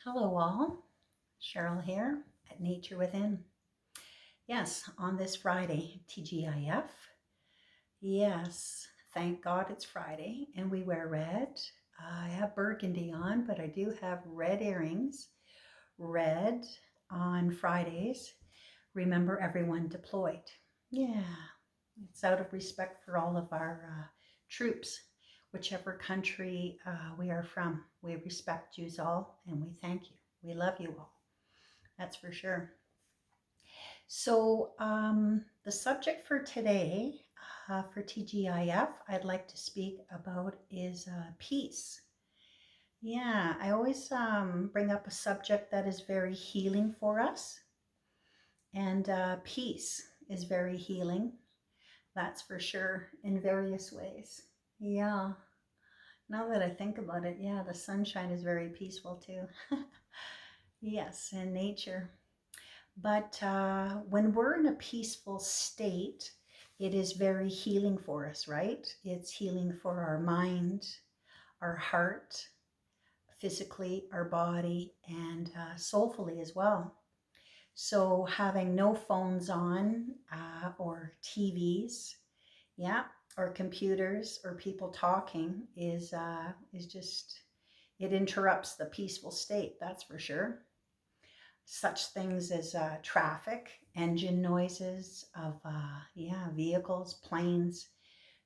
Hello, all. Cheryl here at Nature Within. Yes, on this Friday, TGIF. Yes, thank God it's Friday and we wear red. I have burgundy on, but I do have red earrings. Red on Fridays. Remember everyone deployed. Yeah, it's out of respect for all of our troops, whichever country we are from. We respect you all and we thank you. We love you all. That's for sure. So, the subject for today, for TGIF, I'd like to speak about is peace. Yeah, I always bring up a subject that is very healing for us, and peace is very healing. That's for sure in various ways. Yeah, now that I think about it, yeah, the sunshine is very peaceful too. Yes, in nature. But when we're in a peaceful state, it is very healing for us, right? It's healing for our mind, our heart, physically, our body, and soulfully as well. So having no phones on or TVs, yeah, or computers or people talking is just, it interrupts the peaceful state, that's for sure. Such things as traffic, engine noises of vehicles, planes,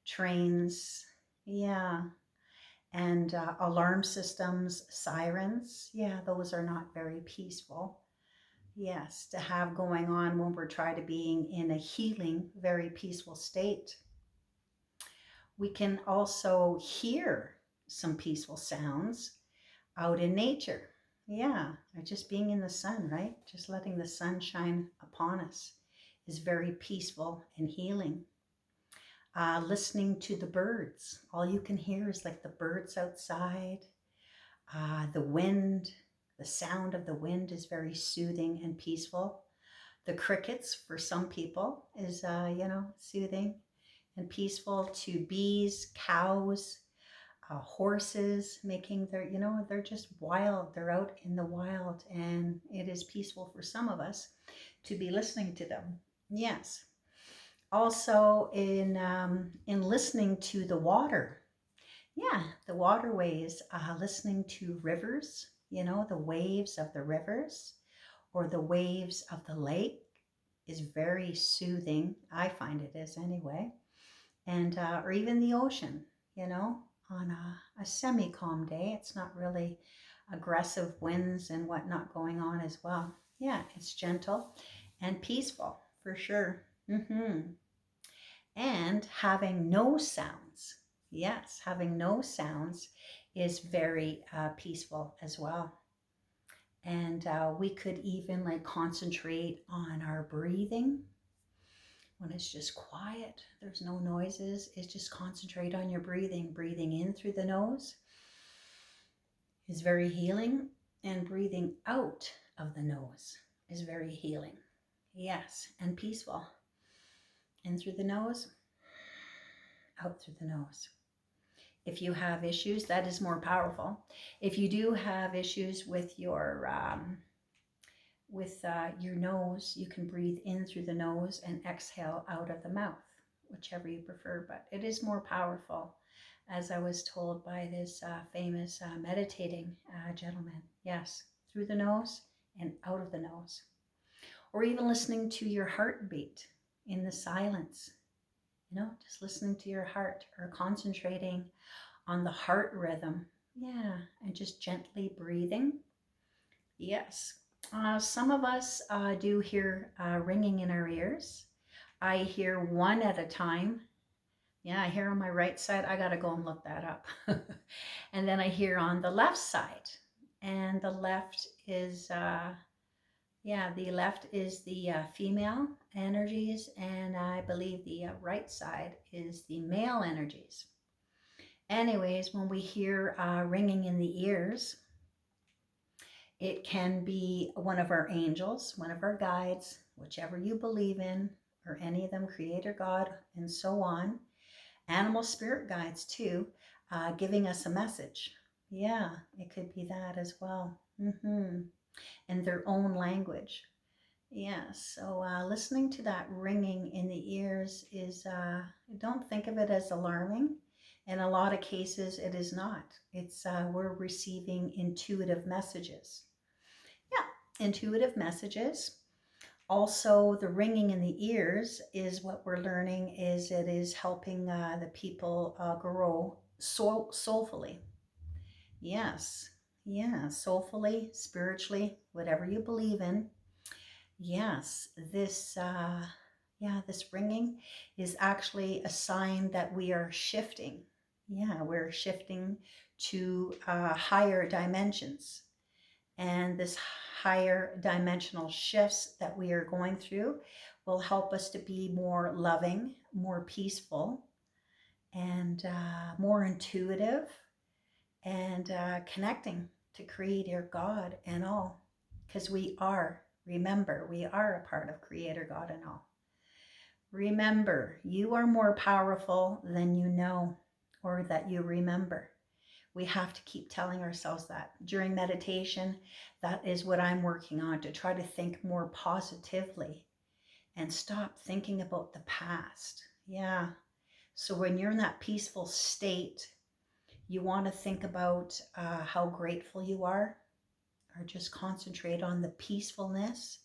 trains, yeah, and alarm systems, sirens, yeah, those are not very peaceful. Yes, to have going on when we're trying to being in a healing, very peaceful state. We can also hear some peaceful sounds out in nature. Yeah, or just being in the sun, right? Just letting the sun shine upon us is very peaceful and healing. Listening to the birds. All you can hear is like the birds outside, the wind. The sound of the wind is very soothing and peaceful. The crickets, for some people, is, soothing and peaceful. To bees, cows, horses making their, they're just wild. They're out in the wild and it is peaceful for some of us to be listening to them. Yes. Also in listening to the water. Yeah, the waterways, listening to rivers, the waves of the rivers or the waves of the lake is very soothing. I find it is anyway. And, or even the ocean, on a semi-calm day. It's not really aggressive winds and whatnot going on as well. Yeah, it's gentle and peaceful for sure. And having no sounds. Yes, having no sounds is very peaceful as well. And we could even like concentrate on our breathing when it's just quiet, there's no noises, it's just concentrate on your breathing. Breathing in through the nose is very healing, and breathing out of the nose is very healing. Yes, and peaceful. In through the nose, out through the nose. If you have issues, that is more powerful. If you do have issues with your nose, you can breathe in through the nose and exhale out of the mouth, whichever you prefer, but it is more powerful, as I was told by this famous meditating gentleman. Yes, through the nose and out of the nose. Or even listening to your heartbeat in the silence, just listening to your heart or concentrating on the heart rhythm. Yeah, and just gently breathing. Yes. Some of us do hear ringing in our ears. I hear one at a time. Yeah, I hear on my right side. I got to go and look that up. And then I hear on the left side. And the left is, the left is the female energies. And I believe the right side is the male energies. Anyways, when we hear ringing in the ears, it can be one of our angels, one of our guides, whichever you believe in, or any of them, Creator God, and so on. Animal spirit guides too, giving us a message. Yeah, it could be that as well. In their own language. Yeah, so listening to that ringing in the ears is, don't think of it as alarming. In a lot of cases, it is not. It's, we're receiving intuitive messages. Yeah, intuitive messages. Also, the ringing in the ears is what we're learning is it is helping the people grow soulfully. Yes, yeah, soulfully, spiritually, whatever you believe in. Yes, this ringing is actually a sign that we are shifting. Yeah, we're shifting to higher dimensions. And this higher dimensional shifts that we are going through will help us to be more loving, more peaceful, and more intuitive, and connecting to Creator God and all. Because we are, remember, we are a part of Creator God and all. Remember, you are more powerful than you know or that you remember. We have to keep telling ourselves that. During meditation, that is what I'm working on, to try to think more positively and stop thinking about the past. Yeah. So when you're in that peaceful state, you want to think about how grateful you are, or just concentrate on the peacefulness,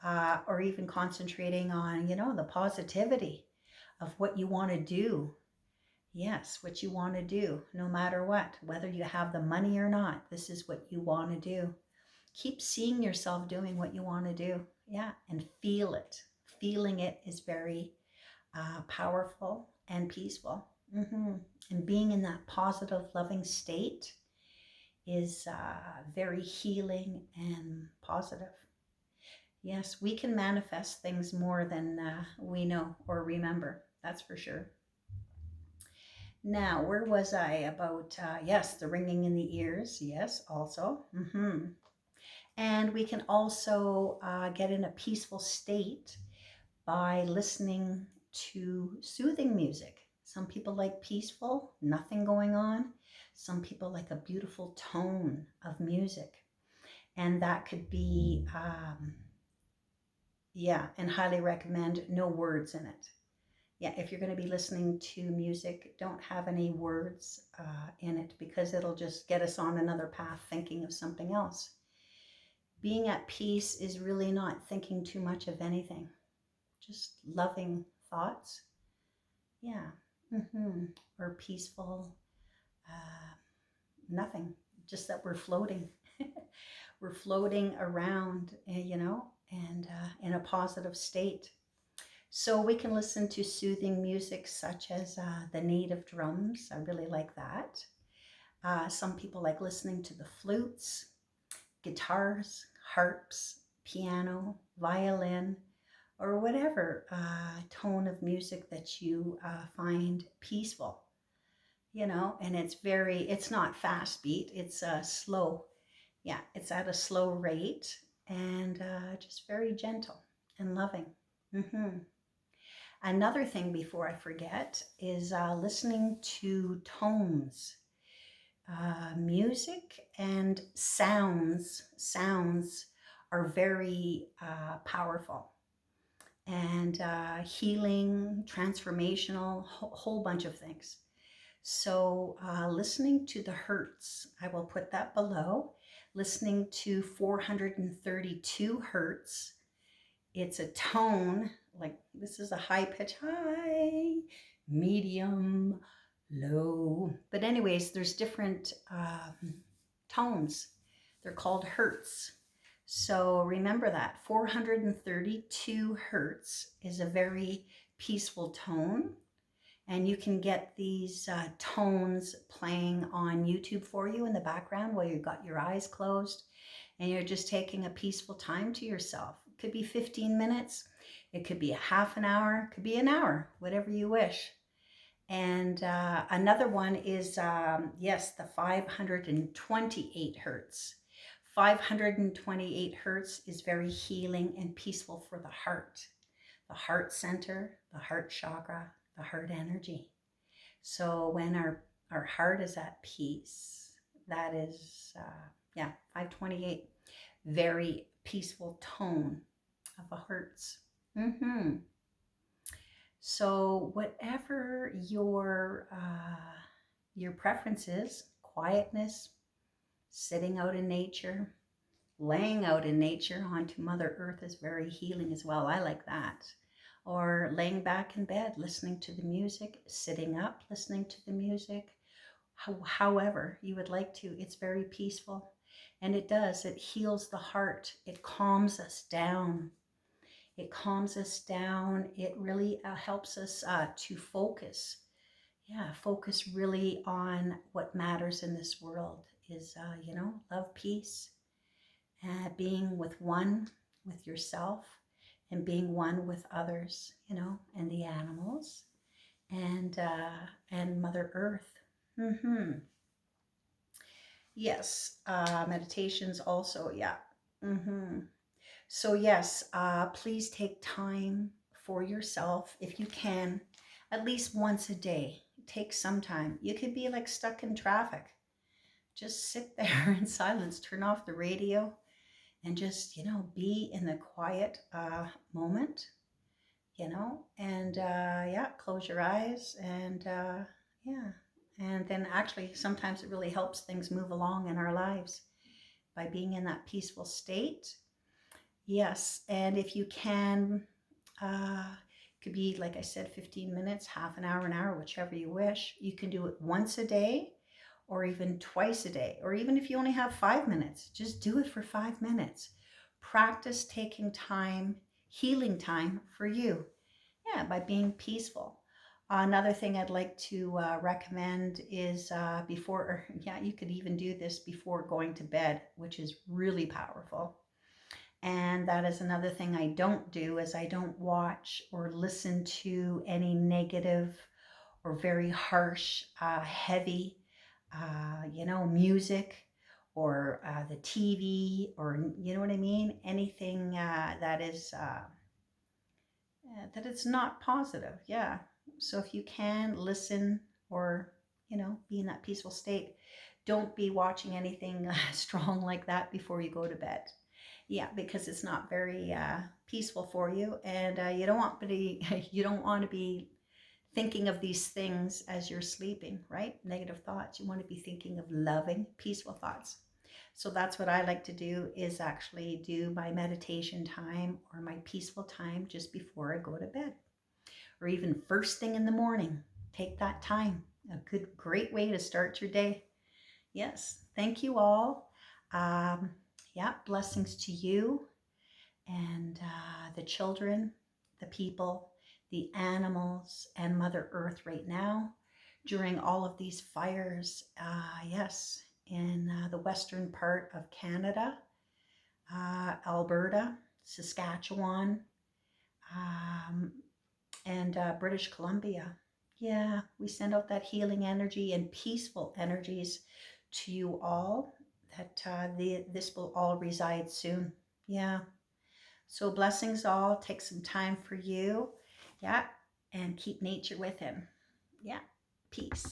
or even concentrating on, the positivity of what you want to do. Yes, what you want to do, no matter what, whether you have the money or not, this is what you want to do. Keep seeing yourself doing what you want to do. Yeah, and feel it. Feeling it is very powerful and peaceful. And being in that positive, loving state is very healing and positive. Yes, we can manifest things more than we know or remember. That's for sure. Now, where was I about? Yes, the ringing in the ears. Yes, also. And we can also get in a peaceful state by listening to soothing music. Some people like peaceful, nothing going on. Some people like a beautiful tone of music. And that could be, yeah, and highly recommend no words in it. Yeah, if you're going to be listening to music, don't have any words in it, because it'll just get us on another path thinking of something else. Being at peace is really not thinking too much of anything, just loving thoughts. Yeah. Or peaceful, uh, nothing, just that we're floating. We're floating around, and in a positive state. So we can listen to soothing music such as the native drums. I really like that. Some people like listening to the flutes, guitars, harps, piano, violin, or whatever tone of music that you find peaceful. And it's not fast beat, it's slow. Yeah, it's at a slow rate, and just very gentle and loving. hmm Another thing before I forget is listening to tones, music and sounds. Sounds are very powerful and healing, transformational, whole bunch of things. So listening to the hertz, I will put that below. Listening to 432 hertz. It's a tone, like this is a high pitch, high, medium, low. But anyways, there's different tones. They're called hertz. So remember that 432 hertz is a very peaceful tone. And you can get these tones playing on YouTube for you in the background while you've got your eyes closed and you're just taking a peaceful time to yourself. It could be 15 minutes, it could be a half an hour, it could be an hour, whatever you wish. And another one is, yes, the 528 hertz. 528 hertz is very healing and peaceful for the heart center, the heart chakra, the heart energy. So when our heart is at peace, That is, yeah, 528. Very peaceful tone of a hertz. Mm-hmm. So whatever your preference is, quietness, sitting out in nature, laying out in nature onto Mother Earth is very healing as well. I like that. Or laying back in bed, listening to the music, sitting up, listening to the music. However you would like to, it's very peaceful. And it heals the heart. It calms us down. It calms us down. It really helps us to focus. Yeah, focus really on what matters in this world is, love, peace, being with yourself, and being one with others, and the animals, and Mother Earth. Mm-hmm. Yes, meditations also, yeah. Mm-hmm. So yes, please take time for yourself if you can, at least once a day. Take some time. You could be like stuck in traffic. Just sit there in silence, turn off the radio, and just, be in the quiet moment, and yeah, close your eyes and yeah. And then actually, sometimes it really helps things move along in our lives by being in that peaceful state. Yes, and if you can, could be, like I said, 15 minutes, half an hour, whichever you wish. You can do it once a day or even twice a day, or even if you only have 5 minutes, just do it for 5 minutes. Practice taking time, healing time for you. Yeah, by being peaceful. Another thing I'd like to recommend is yeah, you could even do this before going to bed, which is really powerful. And that is another thing I don't do, is I don't watch or listen to any negative or very harsh, heavy, music, or the TV, or you know what I mean? Anything that it's not positive. Yeah. So if you can listen, or, be in that peaceful state, don't be watching anything strong like that before you go to bed. Yeah, because it's not very peaceful for you, and you don't want to be you don't want to be thinking of these things as you're sleeping, right? Negative thoughts. You want to be thinking of loving, peaceful thoughts. So that's what I like to do, is actually do my meditation time or my peaceful time just before I go to bed, or even first thing in the morning. Take that time. A great way to start your day. Yes. Thank you all. Yeah, blessings to you and the children, the people, the animals, and Mother Earth right now during all of these fires. Yes, in the western part of Canada, Alberta, Saskatchewan, um, and British Columbia. Yeah, we send out that healing energy and peaceful energies to you all, that this will all reside soon. Yeah. So blessings all. Take some time for you. Yeah. And keep nature with him. Yeah. Peace.